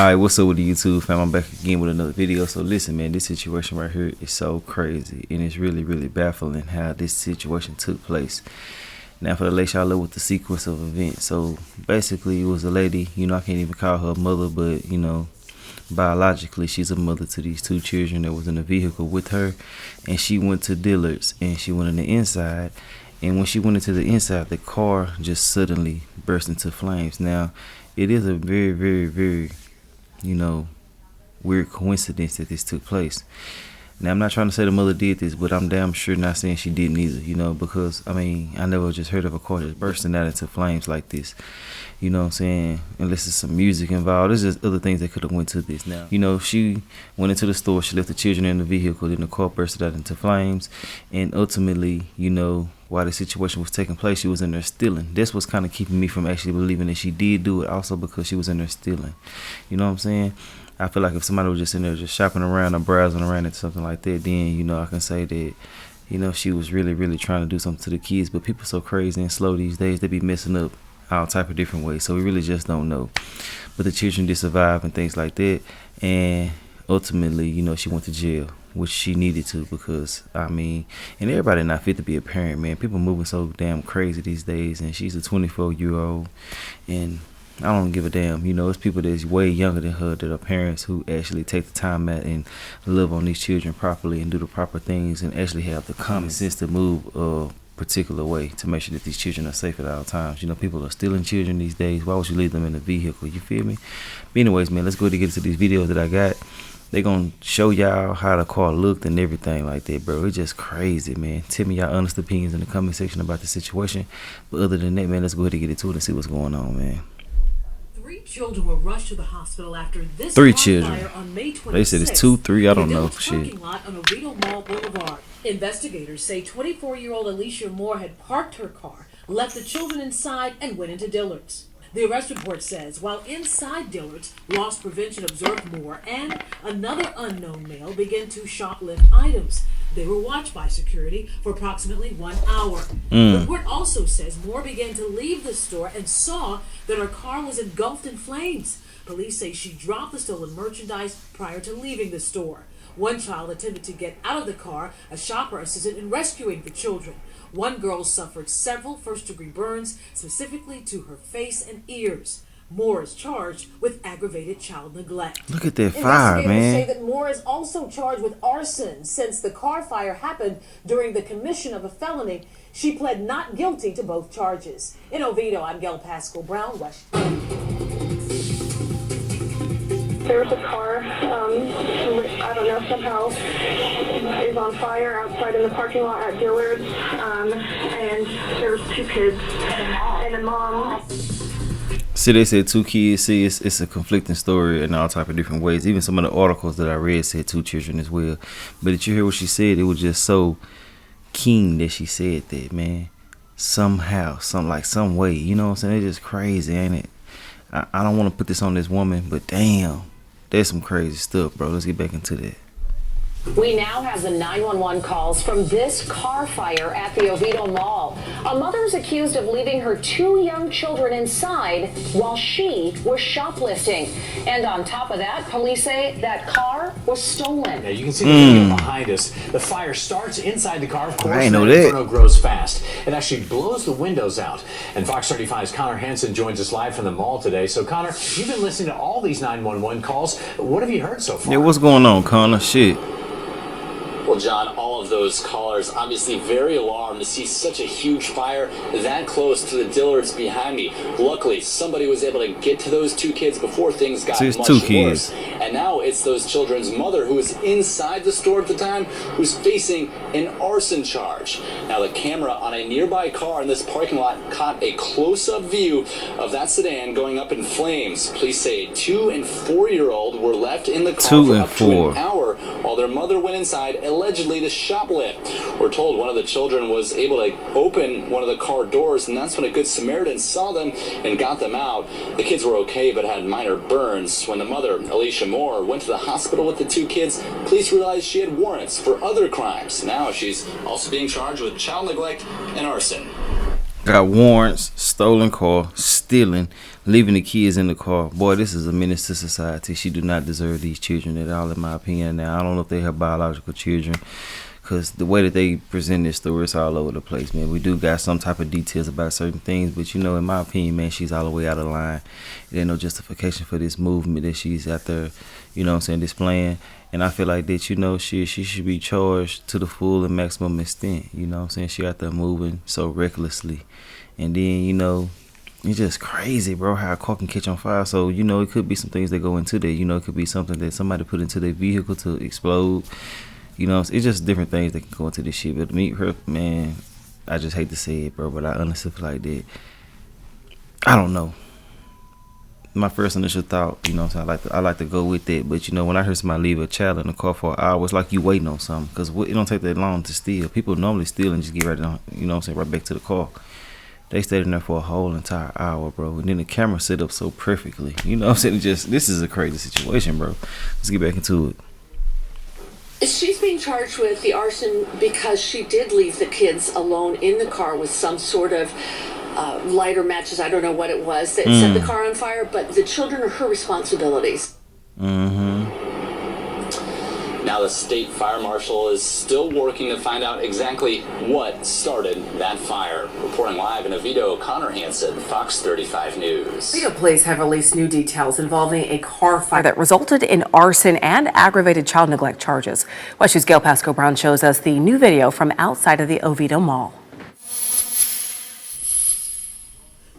Alright, what's up with the YouTube fam? I'm back again with another video. So listen, man, this situation right here is so crazy, and it's really baffling how this situation took place. Now for the let y'all know with the sequence of events. So basically it was a lady, I can't even call her a mother, but biologically she's a mother to these two children that was in the vehicle with her, and she went to Dillard's and she went on the inside, and when she went into the inside, the car just suddenly burst into flames. Now it is a very weird coincidence that this took place. Now I'm not trying to say the mother did this, but I'm damn sure not saying she didn't either, because I never just heard of a car just bursting out into flames like this. You know what I'm saying? Unless there's some music involved. There's just other things that could have went to this. Now, she went into the store, she left the children in the vehicle, then the car bursted out into flames, and ultimately, while the situation was taking place, she was in there stealing. That's what's kind of keeping me from actually believing that she did do it, also because she was in there stealing. You know what I'm saying? I feel like if somebody was just in there just shopping around or browsing around or something like that, then, I can say that, she was really trying to do something to the kids. But people so crazy and slow these days, they be messing up all type of different ways. So we really just don't know. But the children did survive and things like that. And ultimately, she went to jail, which she needed to, because and everybody not fit to be a parent, man. People moving so damn crazy these days, and she's a 24-year-old, and I don't give a damn. It's people that's way younger than her that are parents who actually take the time out and love on these children properly and do the proper things and actually have the common sense to move a particular way to make sure that these children are safe at all times. People are stealing children these days. Why would you leave them in the vehicle? You feel me? But anyways, man, let's go ahead and get into these videos that I got. They gonna show y'all how the car looked and everything like that, bro. It's just crazy, man. Tell me y'all honest opinions in the comment section about the situation. But other than that, man, let's go ahead and get into it and see what's going on, man. Three children were rushed to the hospital after this Three children. Fire on May 26th. They said it's 2, 3. I don't know. Shit. Lot on Oviedo Mall Boulevard. Investigators say 24-year-old Alicia Moore had parked her car, left the children inside, and went into Dillard's. The arrest report says while inside Dillard's, loss prevention observed Moore and another unknown male began to shoplift items. They were watched by security for approximately 1 hour. The report also says Moore began to leave the store and saw that her car was engulfed in flames. Police say she dropped the stolen merchandise prior to leaving the store. One child attempted to get out of the car. A shopper assisted in rescuing the children. One girl suffered several first-degree burns, specifically to her face and ears. Moore is charged with aggravated child neglect. Look at that fire, man. Say that Moore is also charged with arson since the car fire happened during the commission of a felony. She pled not guilty to both charges. In Oviedo, I'm Gail Pascal Brown, West. There's a car, I don't know, somehow is on fire outside in the parking lot at Dillard's, and there's 2 kids and a mom. See, they said 2 kids. See, it's a conflicting story in all type of different ways. Even some of the articles that I read said 2 children as well. But did you hear what she said? It was just so keen that she said that, man. Somehow, some way. You know what I'm saying? It's just crazy, ain't it? I don't want to put this on this woman, but damn, there's some crazy stuff, bro. Let's get back into that. We now have the 911 calls from this car fire at the Oviedo Mall. A mother is accused of leaving her 2 young children inside while she was shoplifting. And on top of that, police say that car was stolen. Now you can see the video behind us. The fire starts inside the car, of course, I know and that. the inferno grows fast. It actually blows the windows out. And Fox 35's Connor Hansen joins us live from the mall today. So Connor, you've been listening to all these 911 calls. What have you heard so far? Yeah, what's going on, Connor? Shit. Well, John, all of those callers obviously very alarmed to see such a huge fire that close to the Dillard's behind me. Luckily, somebody was able to get to those 2 kids before things got much worse. And now it's those children's mother who was inside the store at the time who's facing an arson charge. Now, the camera on a nearby car in this parking lot caught a close-up view of that sedan going up in flames. Police say a 2- and 4-year-old were left in the car for up to an hour while their mother went inside allegedly to shoplift. We're told one of the children was able to open one of the car doors, and that's when a good Samaritan saw them and got them out. The kids were okay but had minor burns. When the mother, Alicia Moore, went to the hospital with the 2 kids, police realized she had warrants for other crimes. Now she's also being charged with child neglect and arson. Got warrants, stolen car, stealing, leaving the kids in the car. Boy, this is a menace to society. She do not deserve these children at all, in my opinion. Now, I don't know if they're her biological children, because the way that they present this story is all over the place, man. We do got some type of details about certain things, but, you know, in my opinion, man, she's all the way out of line. There ain't no justification for this movement that she's out there, you know what I'm saying, displaying. And I feel like that, you know, she should be charged to the full and maximum extent. You know what I'm saying? She out there moving so recklessly. And then, you know, it's just crazy, bro, how a car can catch on fire. So, you know, it could be some things that go into that. You know, it could be something that somebody put into their vehicle to explode. You know, it's just different things that can go into this shit. But me, her, man, I just hate to say it, bro, but I honestly feel like that. I don't know. My first initial thought, you know what I'm saying, I like to go with that. But, you know, when I heard somebody leave a child in the car for an hour, it's like you waiting on something. Because it don't take that long to steal. People normally steal and just get right on, you know what I'm saying, right back to the car. They stayed in there for a whole entire hour, bro. And then the camera set up so perfectly. You know what I'm saying? This is a crazy situation, bro. Let's get back into it. She's being charged with the arson because she did leave the kids alone in the car with some sort of lighter matches. I don't know what it was that set the car on fire, but the children are her responsibilities. Now the state fire marshal is still working to find out exactly what started that fire. Reporting live in Oviedo, Connor Hansen, Fox 35 News. Oviedo police have released new details involving a car fire that resulted in arson and aggravated child neglect charges. West News' Gail Pasco Brown shows us the new video from outside of the Oviedo Mall.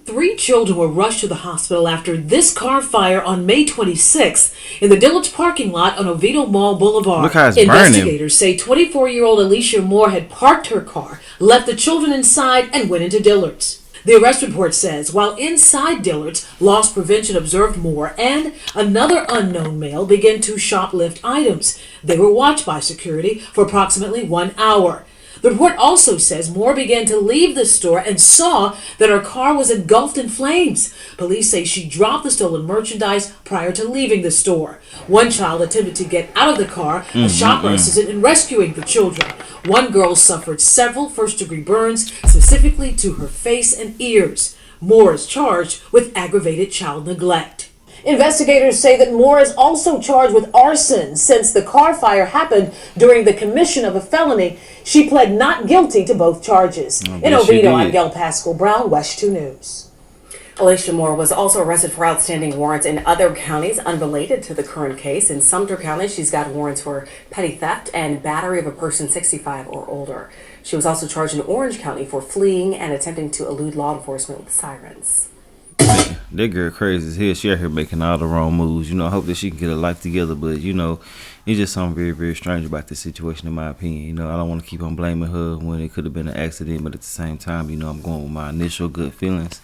3 children were rushed to the hospital after this car fire on May 26th in the Dillard's parking lot on Oviedo Mall Boulevard. Look how it's Investigators say 24-year-old Alicia Moore had parked her car, left the children inside, and went into Dillard's. The arrest report says while inside Dillard's, loss prevention observed Moore and another unknown male began to shoplift items. They were watched by security for approximately 1 hour. The report also says Moore began to leave the store and saw that her car was engulfed in flames. Police say she dropped the stolen merchandise prior to leaving the store. One child attempted to get out of the car, a shopper assisted in rescuing the children. One girl suffered several first-degree burns, specifically to her face and ears. Moore is charged with aggravated child neglect. Investigators say that Moore is also charged with arson. Since the car fire happened during the commission of a felony, she pled not guilty to both charges. In Oviedo, I'm Gail Pascal Brown, West 2 News. Alicia Moore was also arrested for outstanding warrants in other counties unrelated to the current case. In Sumter County, she's got warrants for petty theft and battery of a person 65 or older. She was also charged in Orange County for fleeing and attempting to elude law enforcement with sirens. That girl crazy as hell. She out here making all the wrong moves. You know, I hope that she can get her life together. But, you know, it's just something very, very strange about this situation, in my opinion. You know, I don't want to keep on blaming her when it could have been an accident. But at the same time, you know, I'm going with my initial good feelings.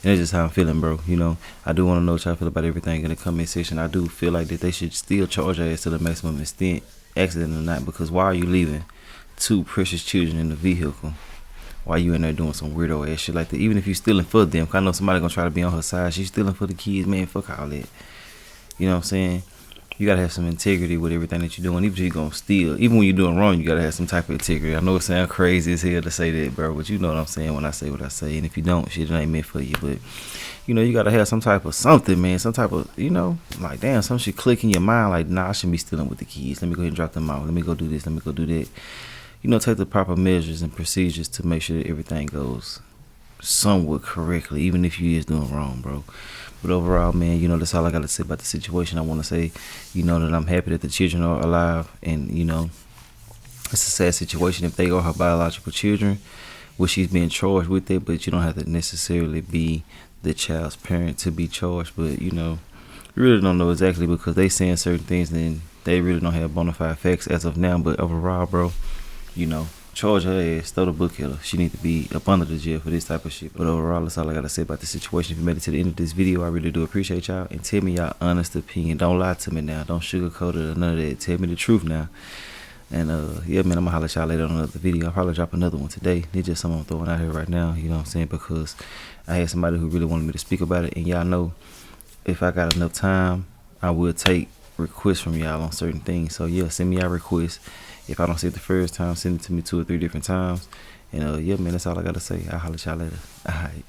And that's just how I'm feeling, bro. You know, I do want to know what y'all feel about everything in the comment section. I do feel like that they should still charge her ass to the maximum extent, accident or not. Because why are you leaving 2 precious children in the vehicle? Why you in there doing some weirdo ass shit like that? Even if you stealing for them, 'cause I know somebody gonna try to be on her side. She's stealing for the kids, man. Fuck all that. You know what I'm saying? You gotta have some integrity with everything that you're doing. Even if you're gonna steal, even when you're doing wrong, you gotta have some type of integrity. I know it sounds crazy as hell to say that, bro, but you know what I'm saying when I say what I say. And if you don't, shit, it ain't meant for you. But you know, you gotta have some type of something, man. Some type of, you know, like damn, something should click in your mind. Like, nah, I shouldn't be stealing with the kids. Let me go ahead and drop them out. Let me go do this. Let me go do that. You know, take the proper measures and procedures to make sure that everything goes somewhat correctly, even if you is doing wrong, bro. But overall, man, you know, that's all I got to say about the situation. I want to say, you know, that I'm happy that the children are alive. And, you know, it's a sad situation if they are her biological children, which she's being charged with it. But you don't have to necessarily be the child's parent to be charged. But, you know, you really don't know exactly because they saying certain things and they really don't have bona fide facts as of now. But overall, bro, you know, charge her ass, throw the book at her. She need to be up under the jail for this type of shit. But overall, that's all I got to say about the situation. If you made it to the end of this video, I really do appreciate y'all. And tell me y'all honest opinion. Don't lie to me now. Don't sugarcoat it or none of that. Tell me the truth now. And, yeah, man, I'm going to holler at y'all later on another video. I'll probably drop another one today. It's just something I'm throwing out here right now, you know what I'm saying? Because I had somebody who really wanted me to speak about it. And y'all know if I got enough time, I will take requests from y'all on certain things. So, yeah, send me y'all requests. If I don't see it the first time, send it to me 2 or 3 different times. And yeah, man, that's all I gotta say. I'll holler at y'all later. All right.